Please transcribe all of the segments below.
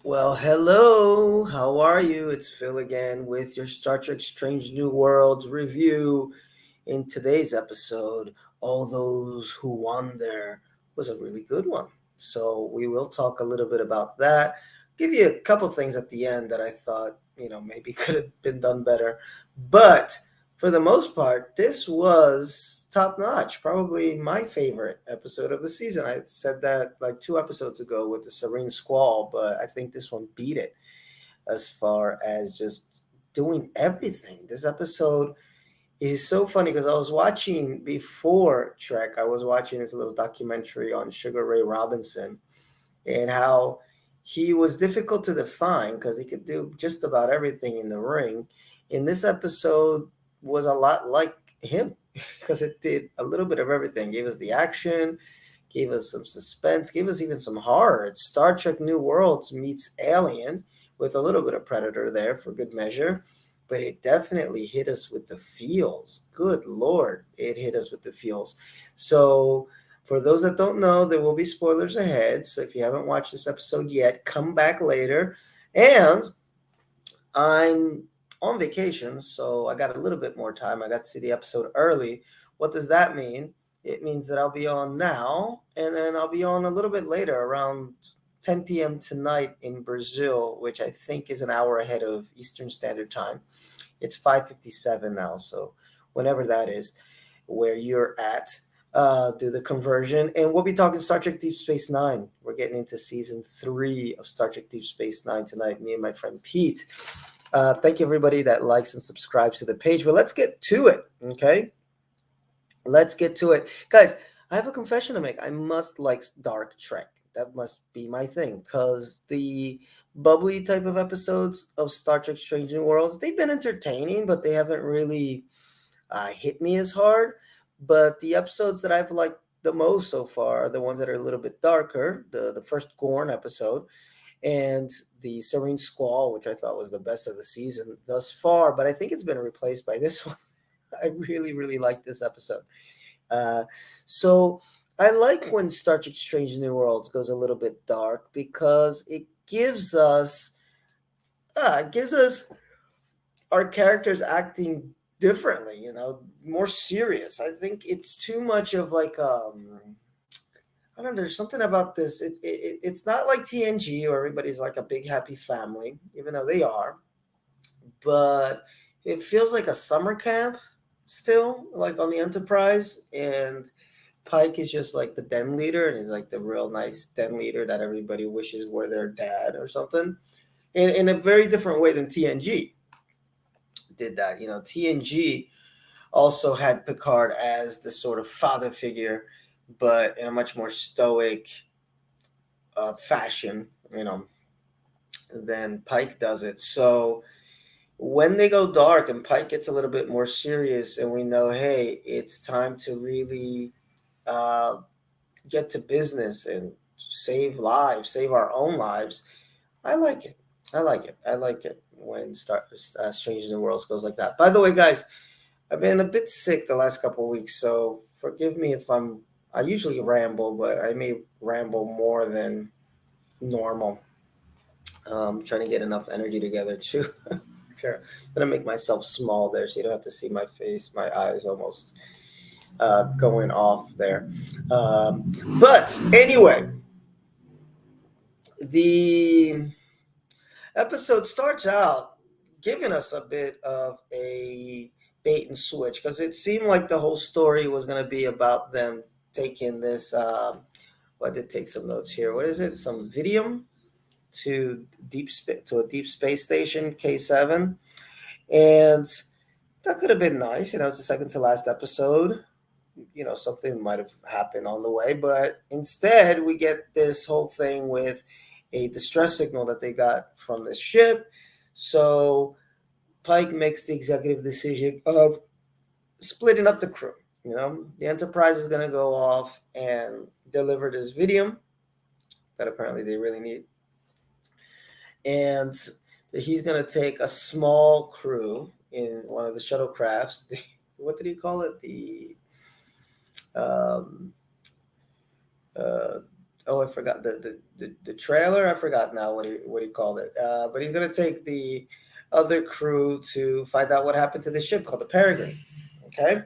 Well, hello. How are you? It's Phil again with your Star Trek Strange New Worlds review. In today's episode, All Those Who Wander was a really good one. So we will talk a little bit about that. Give you a couple things at the end that I thought, maybe could have been done better. But for the most part, this was top notch. Probably my favorite episode of the season. I said that like 2 episodes ago with the Serene Squall, but I think this one beat it as far as just doing everything. This episode is so funny because I was watching before Trek, I was watching this little documentary on Sugar Ray Robinson and how he was difficult to define because he could do just about everything in the ring. And this episode was a lot like him because it did a little bit of everything. Gave us the action, gave us some suspense, gave us even some horror. It's Star Trek New Worlds meets Alien with a little bit of Predator there for good measure. But it definitely hit us with the feels. Good Lord, it hit us with the feels. So for those that don't know, there will be spoilers ahead. So if you haven't watched this episode yet, come back later. And I'm on vacation, so I got a little bit more time. I got to see the episode early. What does that mean? It means that I'll be on now, and then I'll be on a little bit later, around 10 p.m. tonight in Brazil, which I think is an hour ahead of Eastern Standard Time. It's 5:57 now, so whenever that is, where you're at, do the conversion, and we'll be talking Star Trek Deep Space Nine. We're getting into season 3 of Star Trek Deep Space Nine tonight. Me and my friend Pete. Thank you everybody that likes and subscribes to the page. But let's get to it, okay? Let's get to it, guys. I have a confession to make. I must like dark Trek. That must be my thing, because the bubbly type of episodes of Star Trek Strange New Worlds, they've been entertaining, but they haven't really hit me as hard. But the episodes that I've liked the most so far are the ones that are a little bit darker. The first Gorn episode and the Serene Squall, which I thought was the best of the season thus far. But I think it's been replaced by this one. I really, really like this episode. Uh, so I like when Star Trek Strange New Worlds goes a little bit dark because it gives us our characters acting differently, more serious. I think it's too much of like I don't know. There's something about this. It's not like TNG where everybody's like a big happy family, even though they are. But it feels like a summer camp still, like on the Enterprise, and Pike is just like the den leader, and he's like the real nice den leader that everybody wishes were their dad or something. In a very different way than TNG did that. TNG also had Picard as the sort of father figure, but in a much more stoic fashion, than Pike does it. So when they go dark and Pike gets a little bit more serious, and we know, hey, it's time to really uh, get to business and save lives, save our own lives. I like it. I like it. I like it when Strange New Worlds goes like that. By the way, guys, I've been a bit sick the last couple of weeks, so forgive me if I usually ramble, but I may ramble more than normal. Trying to get enough energy together too. Sure. I'm gonna make myself small there so you don't have to see my face, my eyes almost going off there. But anyway, the episode starts out giving us a bit of a bait and switch because it seemed like the whole story was going to be about them taking this. I did take some notes here. What is it? Some Vidium to a deep space station K7, and that could have been nice. It's the second to last episode. Something might have happened on the way, but instead we get this whole thing with a distress signal that they got from the ship. So Pike makes the executive decision of splitting up the crew. The Enterprise is going to go off and deliver this Vidium that apparently they really need, and he's going to take a small crew in one of the shuttlecrafts. What did he call it? The um, uh, Oh, I forgot the trailer. I forgot now what he called it. But he's gonna take the other crew to find out what happened to the ship called the Peregrine. Okay,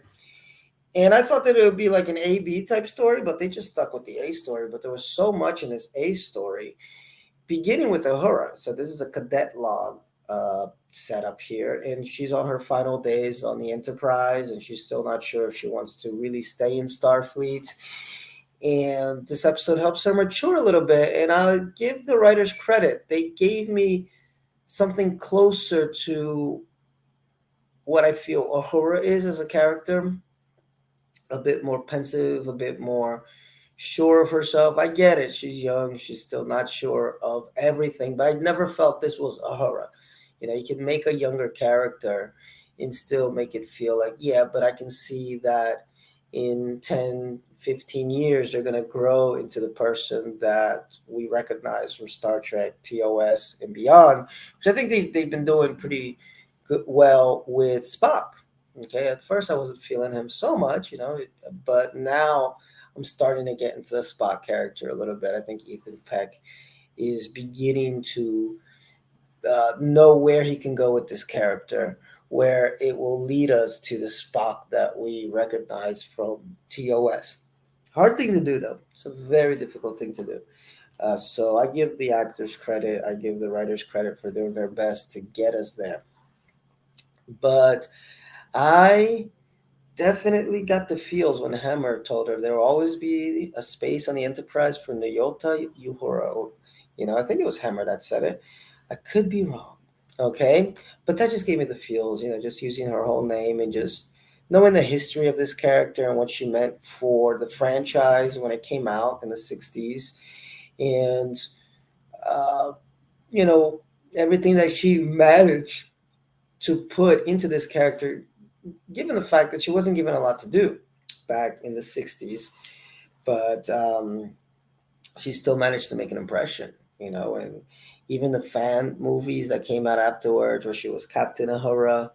and I thought that it would be like an A B type story, but they just stuck with the A story. But there was so much in this A story, beginning with Uhura. So this is a cadet log setup here, and she's on her final days on the Enterprise, and she's still not sure if she wants to really stay in Starfleet. And this episode helps her mature a little bit, and I'll give the writers credit. They gave me something closer to what I feel Uhura is as a character, a bit more pensive, a bit more sure of herself. I get it. She's young. She's still not sure of everything, but I never felt this was Ahura. You can make a younger character and still make it feel like, yeah, but I can see that in 10, 15 years, they're going to grow into the person that we recognize from Star Trek, TOS, and beyond, which I think they've been doing pretty good, well with Spock. Okay, at first I wasn't feeling him so much, but now I'm starting to get into the Spock character a little bit. I think Ethan Peck is beginning to know where he can go with this character, where it will lead us to the Spock that we recognize from TOS. Hard thing to do, though. It's a very difficult thing to do. So I give the actors credit. I give the writers credit for doing their best to get us there. But I definitely got the feels when Hammer told her there will always be a space on the Enterprise for Nyota Uhura. I think it was Hammer that said it. I could be wrong. Okay. But that just gave me the feels, just using her whole name and just knowing the history of this character and what she meant for the franchise when it came out in the 60s. And, uh, you know, everything that she managed to put into this character, given the fact that she wasn't given a lot to do back in the 60s, but she still managed to make an impression, and even the fan movies that came out afterwards where she was Captain Uhura,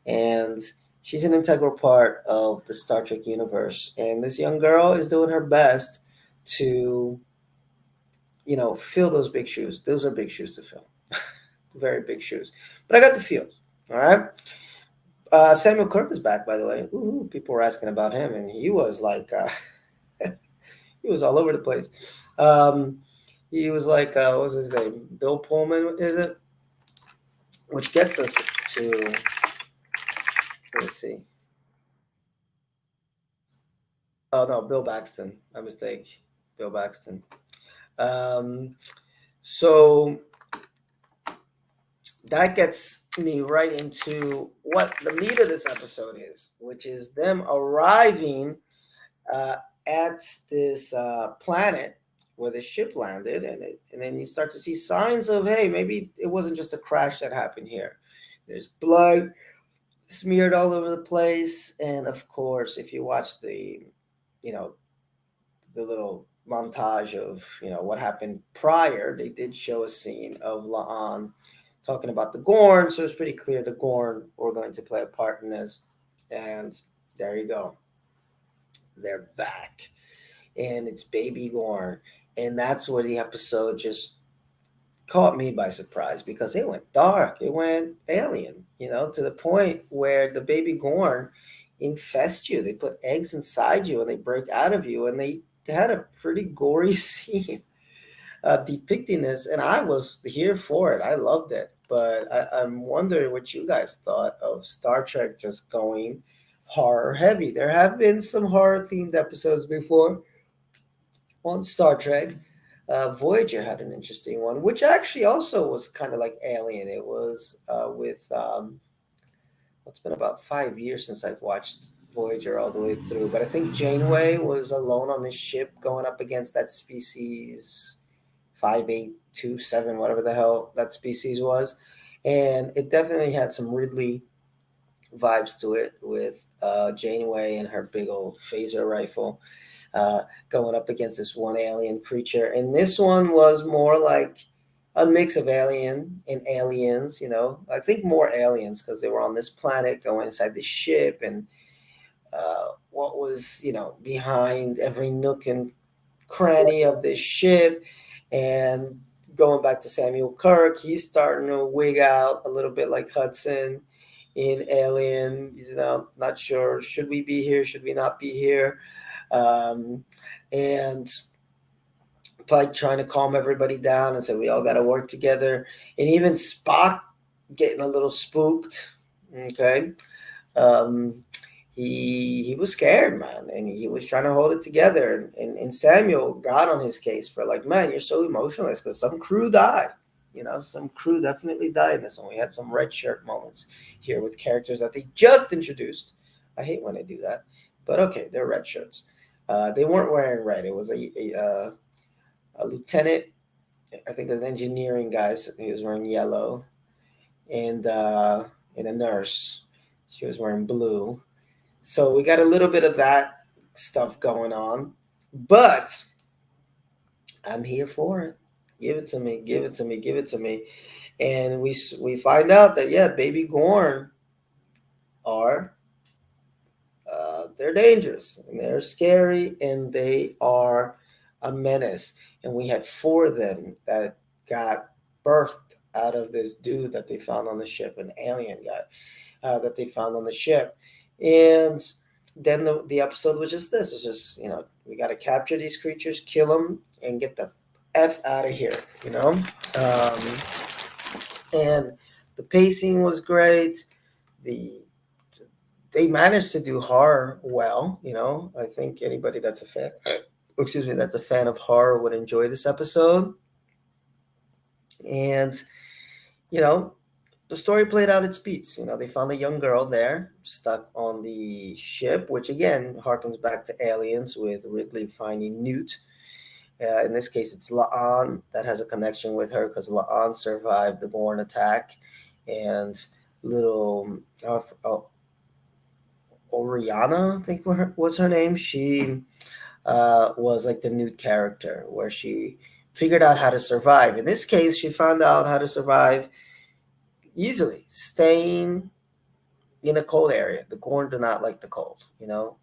and she's an integral part of the Star Trek universe. And this young girl is doing her best to, fill those big shoes. Those are big shoes to fill. Very big shoes. But I got the feels. All right. Samuel Kirk is back, by the way. Ooh, people were asking about him, and he was like, he was all over the place. He was like, what was his name? Bill Pullman, is it? Which gets us to, let's see. Oh, no, Bill Baxton. My mistake. Bill Baxton. Um, so that gets me right into what the meat of this episode is, which is them arriving uh, at this planet where the ship landed, and then you start to see signs of, hey, maybe it wasn't just a crash that happened here. There's blood smeared all over the place, and of course, if you watch you know, the little montage of what happened prior, they did show a scene of La'an talking about the Gorn, so it's pretty clear the Gorn were going to play a part in this, and there you go. They're back, and it's Baby Gorn, and that's where the episode just caught me by surprise because it went dark, it went alien, to the point where the Baby Gorn infest you. They put eggs inside you and they break out of you, and they had a pretty gory scene depicting this, and I was here for it. I loved it, but I'm wondering what you guys thought of Star Trek just going horror heavy. There have been some horror themed episodes before on Star Trek. Voyager had an interesting one, which actually also was kind of like Alien. It was with it's been about 5 years since I've watched Voyager all the way through, but I think Janeway was alone on this ship going up against that species 5827, whatever the hell that species was. And it definitely had some Ridley vibes to it with Janeway and her big old phaser rifle going up against this one alien creature. And this one was more like a mix of alien and aliens, I think more aliens because they were on this planet going inside the ship, and what was, behind every nook and cranny of this ship. And going back to Samuel Kirk, he's starting to wig out a little bit like Hudson in Alien. He's not sure, should we be here, should we not be here? Um, and Pike trying to calm everybody down and say we all got to work together. And even Spock getting a little spooked. Okay. Um, he was scared, man, and he was trying to hold it together. And Samuel got on his case for like, man, you're so emotionless because some crew died. Some crew definitely died in this one. We had some red shirt moments here with characters that they just introduced. I hate when they do that, but okay, they're red shirts. They weren't wearing red. It was a lieutenant, I think, an engineering guy. He was wearing yellow, and a nurse. She was wearing blue. So we got a little bit of that stuff going on, but I'm here for it. Give it to me, give it to me, give it to me. And we find out that, yeah, baby Gorn are they're dangerous and they're scary and they are a menace. And we had four of them that got birthed out of this dude that they found on the ship, an alien guy that they found on the ship. And then the episode was just this. It's just, we got to capture these creatures, kill them, and get the F out of here, and the pacing was great. The They managed to do horror well. I think anybody that's a fan, that's a fan of horror would enjoy this episode. And you know, the story played out its beats. They found a young girl there stuck on the ship, which again harkens back to Aliens with Ridley finding Newt. In this case, it's La'an that has a connection with her because La'an survived the Gorn attack, and little Oriana, I think was her name. She was like the Newt character, where she figured out how to survive. In this case, she found out how to survive easily, staying in a cold area. The Gorn do not like the cold,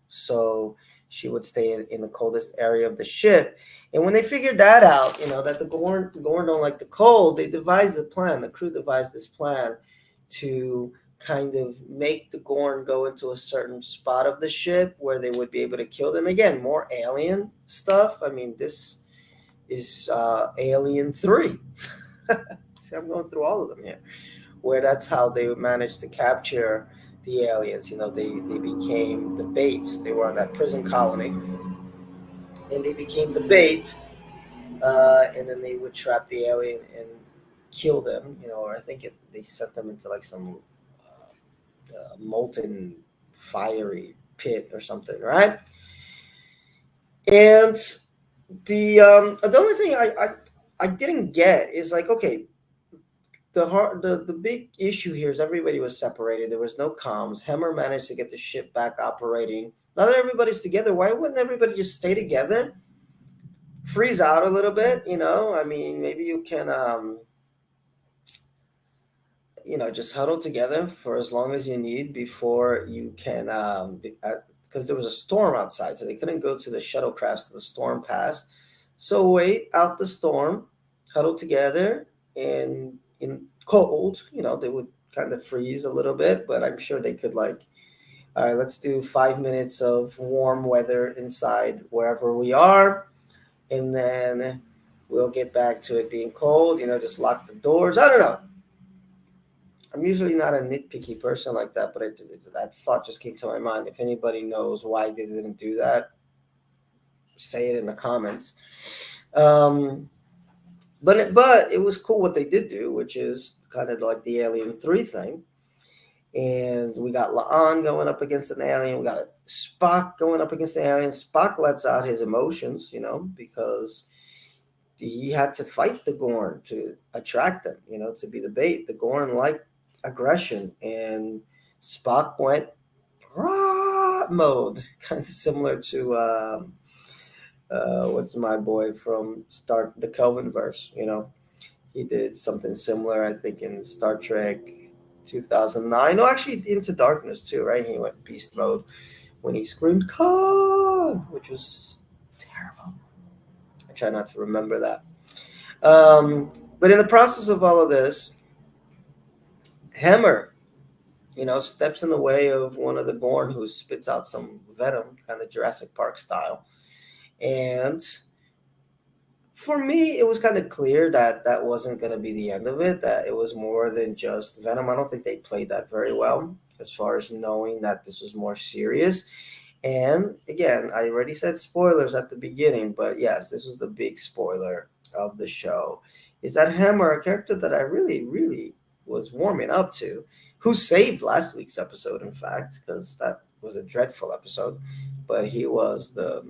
so she would stay in the coldest area of the ship. And when they figured that out, that the Gorn don't like the cold, they devised a plan. The crew devised this plan to kind of make the Gorn go into a certain spot of the ship where they would be able to kill them. Again, more alien stuff. I mean, this is Alien 3. See, I'm going through all of them here, where that's how they managed to capture the aliens. They became the bait. They were on that prison colony, and they became the bait, and then they would trap the alien and kill them. Or I think they sent them into like some molten, fiery pit or something, right? And the only thing I didn't get is like, okay, the big issue here is everybody was separated. There was no comms. Hemmer managed to get the ship back operating. Now that everybody's together, why wouldn't everybody just stay together? Freeze out a little bit, I mean, maybe you can just huddle together for as long as you need before you can, because there was a storm outside, so they couldn't go to the shuttlecrafts. The storm passed, so wait out the storm, huddle together, and in cold, they would kind of freeze a little bit, but I'm sure they could, like, all right, let's do 5 minutes of warm weather inside wherever we are, and then we'll get back to it being cold. Just lock the doors. I don't know. I'm usually not a nitpicky person like that, but that thought just came to my mind. If anybody knows why they didn't do that, say it in the comments. But it was cool what they did do, which is kind of like the Alien 3 thing. And we got La'an going up against an alien. We got Spock going up against an alien. Spock lets out his emotions, because he had to fight the Gorn to attract them, to be the bait. The Gorn liked aggression, and Spock went raw mode, kind of similar to what's my boy from the Kelvin verse. He did something similar, I think, in Star Trek 2009. No, actually, Into Darkness too, right? He went beast mode when he screamed "Khan," which was terrible. try not to remember that. Um, but in the process of all of this, Hammer, steps in the way of one of the Gorn who spits out some venom, kind of Jurassic Park style. And for me, it was kind of clear that that wasn't going to be the end of it, that it was more than just venom. I don't think they played that very well as far as knowing that this was more serious. And again, I already said spoilers at the beginning, but yes, this was the big spoiler of the show. Is that Hammer, a character that I really, really was warming up to, who saved last week's episode, in fact, because that was a dreadful episode. But he was the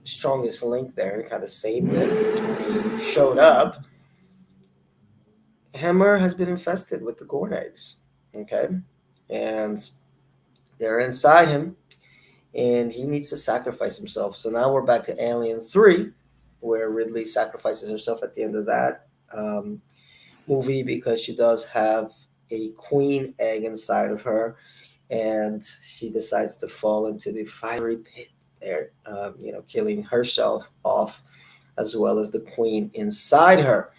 strongest link there and kind of saved it when he showed up. Hammer has been infested with the Gorn eggs. Okay. And they're inside him and he needs to sacrifice himself. So now we're back to Alien 3, where Ridley sacrifices herself at the end of that movie because she does have a queen egg inside of her, and she decides to fall into the fiery pit there, killing herself off as well as the queen inside her.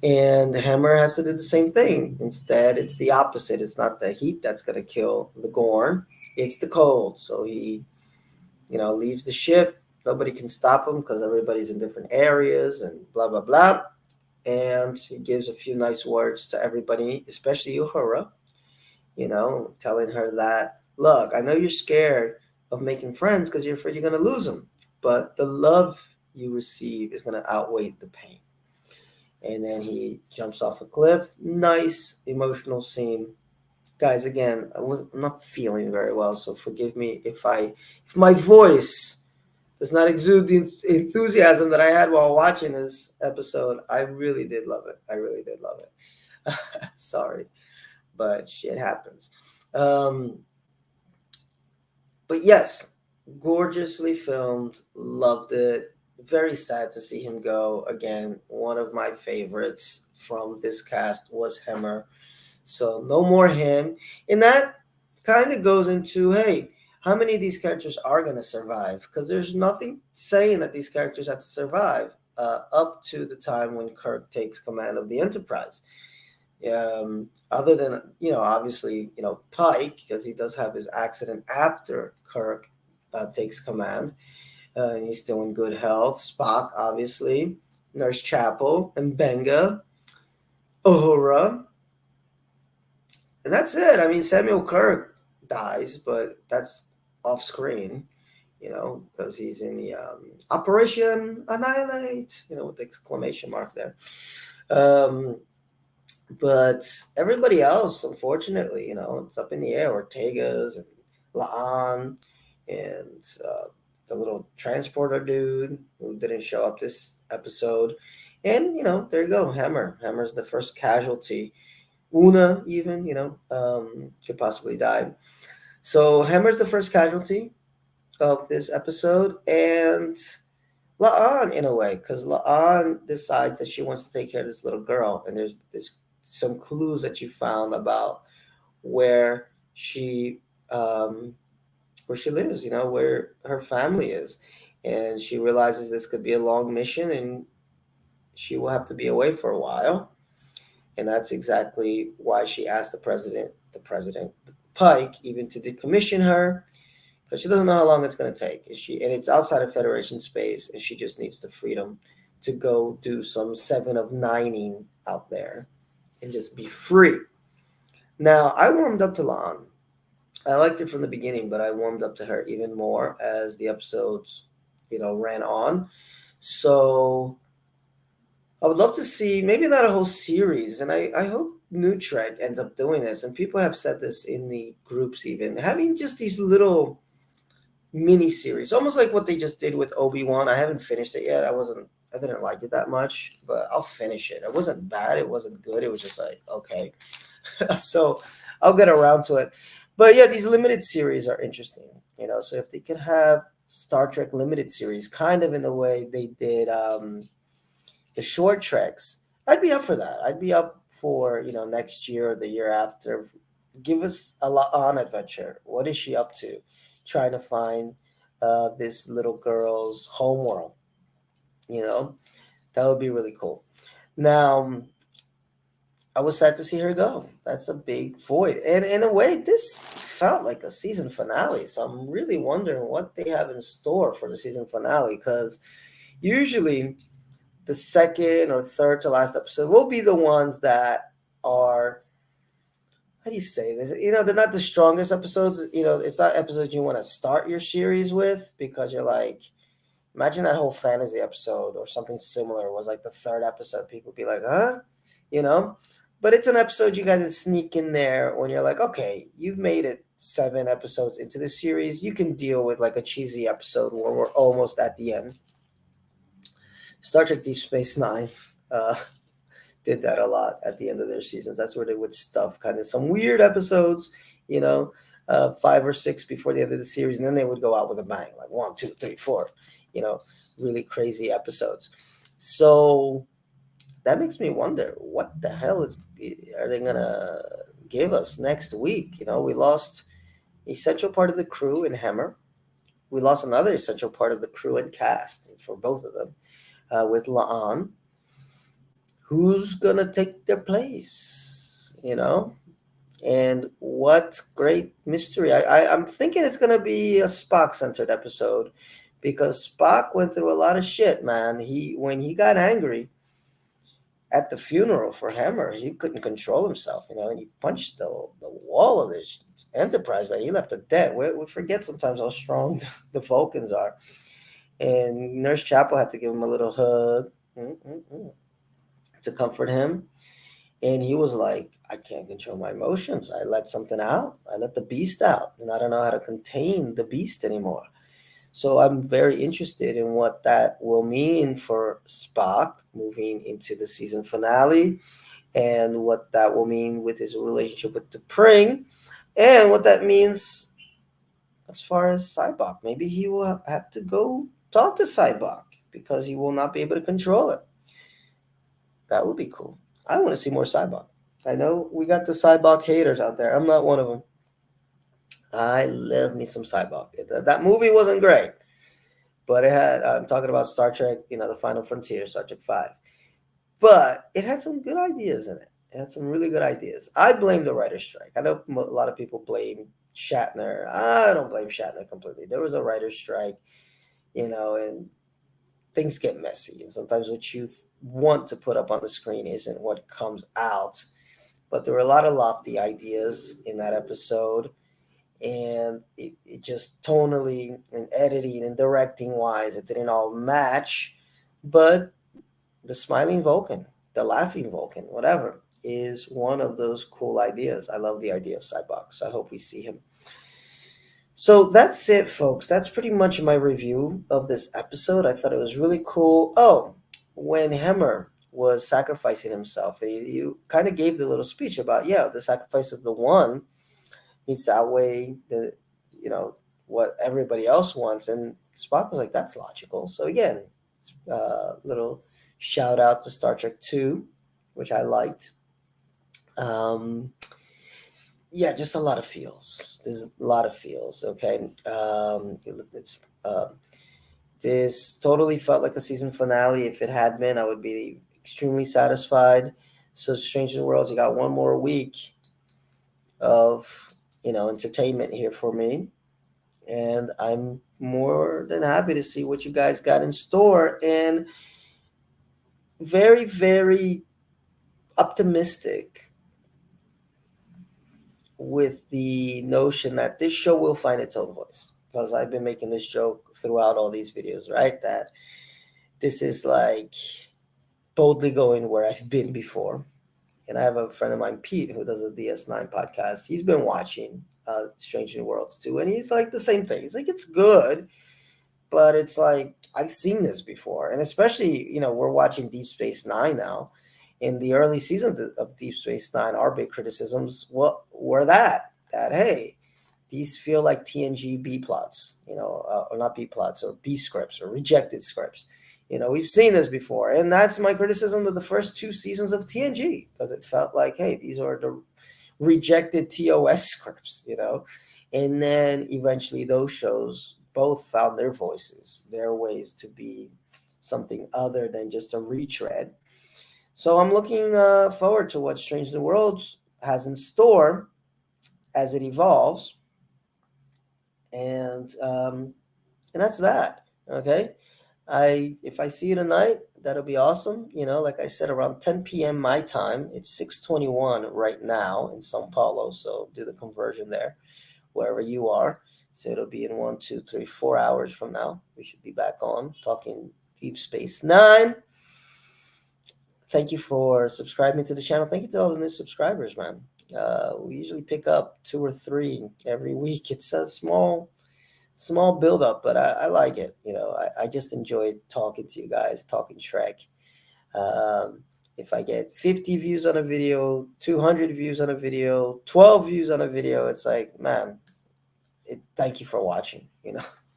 And Hammer has to do the same thing. Instead, it's the opposite. It's not the heat that's going to kill the Gorn, it's the cold. So he, leaves the ship. Nobody can stop him because everybody's in different areas and blah, blah, blah. And he gives a few nice words to everybody, especially Uhura, telling her that, look, I know you're scared of making friends because you're afraid you're going to lose them. But the love you receive is going to outweigh the pain. And then he jumps off a cliff. Nice emotional scene. Guys, again, I'm not feeling very well, so forgive me if my voice does not exude the enthusiasm that I had while watching this episode. I really did love it. I really did love it. Sorry, but shit happens. But yes, gorgeously filmed. Loved it. Very sad to see him go. Again, one of my favorites from this cast was Hammer. So no more him. And that kind of goes into, hey, how many of these characters are going to survive? Because there's nothing saying that these characters have to survive up to the time when Kirk takes command of the Enterprise. Other than, obviously, Pike, because he does have his accident after Kirk takes command. And he's still in good health. Spock, obviously. Nurse Chapel and Benga. Uhura. And that's it. I mean, Samuel Kirk dies, but that's off screen, because he's in the Operation Annihilate, with the exclamation mark there. But everybody else, unfortunately, it's up in the air. Ortega's and La'an and the little transporter dude who didn't show up this episode. And, there you go. Hammer's the first casualty. Una, even, could possibly die. So Hammer's the first casualty of this episode. And La'an, in a way, because La'an decides that she wants to take care of this little girl. And there's some clues that you found about where she lives, where her family is. And she realizes this could be a long mission and she will have to be away for a while. And that's exactly why she asked the president, Pike, even to decommission her, because she doesn't know how long it's going to take. And it's outside of Federation space, and she just needs the freedom to go do some 7 of 9ing out there and just be free. Now, I warmed up to La'an. I liked it from the beginning, but I warmed up to her even more as the episodes, ran on. So I would love to see maybe not a whole series, and I hope New Trek ends up doing this. And people have said this in the groups, even having just these little mini series, almost like what they just did with Obi-Wan. I haven't finished it yet. I didn't like it that much, but I'll finish it. It wasn't bad. It wasn't good. It was just like, okay. So I'll get around to it. But yeah, these limited series are interesting, so if they could have Star Trek limited series, kind of in the way they did the short treks, I'd be up for that. I'd be up for, next year or the year after. Give us a La'an adventure. What is she up to? Trying to find this little girl's homeworld. You know, that would be really cool. Now, I was sad to see her go. That's a big void. And in a way, this felt like a season finale. So I'm really wondering what they have in store for the season finale. Because usually the second or third to last episode will be the ones that are, how do you say this? They're not the strongest episodes. It's not episodes you want to start your series with because you're like, imagine that whole fantasy episode or something similar was like the third episode. People would be like, huh? You know? But it's an episode you got to sneak in there when you're like, okay, you've made it 7 episodes into the series. You can deal with like a cheesy episode where we're almost at the end. Star Trek Deep Space Nine did that a lot at the end of their seasons. That's where they would stuff kind of some weird episodes, you know, 5 or 6 before the end of the series, and then they would go out with a bang, like 1, 2, 3, 4, you know, really crazy episodes. So that makes me wonder what the hell are they gonna give us next week? We lost essential part of the crew in Hammer. We lost another essential part of the crew and cast for both of them with Laan. Who's gonna take their place? And what great mystery! I'm thinking it's gonna be a Spock centered episode because Spock went through a lot of shit, man. When he got angry at the funeral for Hammer, he couldn't control himself, and he punched the wall of this Enterprise, man. He left a dent. We forget sometimes how strong the Vulcans are. And Nurse Chapel had to give him a little hug to comfort him. And he was like, I can't control my emotions. I let something out. I let the beast out. And I don't know how to contain the beast anymore. So I'm very interested in what that will mean for Spock moving into the season finale and what that will mean with his relationship with T'Pring and what that means as far as Cybok. Maybe he will have to go talk to Cybok because he will not be able to control it. That would be cool. I want to see more Cybok. I know we got the Cybok haters out there. I'm not one of them. I love me some Cybok. That movie wasn't great, but I'm talking about Star Trek, The Final Frontier, Star Trek 5. But it had some good ideas in it. It had some really good ideas. I blame the writer's strike. I know a lot of people blame Shatner. I don't blame Shatner completely. There was a writer's strike, and things get messy. And sometimes what you want to put up on the screen isn't what comes out. But there were a lot of lofty ideas in that episode. And it just tonally and editing and directing wise, it didn't all match. But the smiling Vulcan, the laughing Vulcan, whatever, is one of those cool ideas. I love the idea of Cybok, so I hope we see him. So that's it, folks. That's pretty much my review of this episode. I thought it was really cool. Oh, when Hemmer was sacrificing himself, you kind of gave the little speech about, the sacrifice of the one needs to outweigh what everybody else wants. And Spock was like, that's logical. So again, little shout out to Star Trek 2, which I liked. Just a lot of feels. There's a lot of feels. Okay, this totally felt like a season finale. If it had been, I would be extremely satisfied. So Strange New Worlds, you got one more week of entertainment here for me, and I'm more than happy to see what you guys got in store, and very, very optimistic with the notion that this show will find its own voice, because I've been making this joke throughout all these videos, right? That this is like boldly going where I've been before. And I have a friend of mine, Pete, who does a DS9 podcast. He's been watching Strange New Worlds too, and he's like the same thing. He's like, it's good, but it's like I've seen this before, and especially we're watching Deep Space Nine now. In the early seasons of Deep Space Nine, our big criticisms were that hey, these feel like TNG B plots, or not B plots, or B scripts, or rejected scripts. We've seen this before, and that's my criticism of the first 2 seasons of TNG, because it felt like, hey, these are the rejected TOS scripts, and then eventually those shows both found their voices, their ways to be something other than just a retread. So I'm looking forward to what Strange New Worlds has in store as it evolves, and that's that. Okay, if I see you tonight, that'll be awesome. Like I said, around 10 p.m. my time. It's 6:21 right now in São Paulo, so do the conversion there, wherever you are. So it'll be in 1, 2, 3, 4 hours from now. We should be back on talking Deep Space Nine. Thank you for subscribing to the channel. Thank you to all the new subscribers, man. We usually pick up 2 or 3 every week. It's a small build up, but I like it. I just enjoy talking to you guys, talking Shrek. If I get 50 views on a video, 200 views on a video, 12 views on a video, it's like, man, thank you for watching,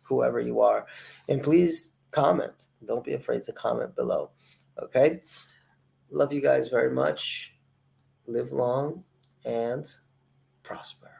whoever you are. And please comment. Don't be afraid to comment below. Okay? Love you guys very much. Live long and prosper.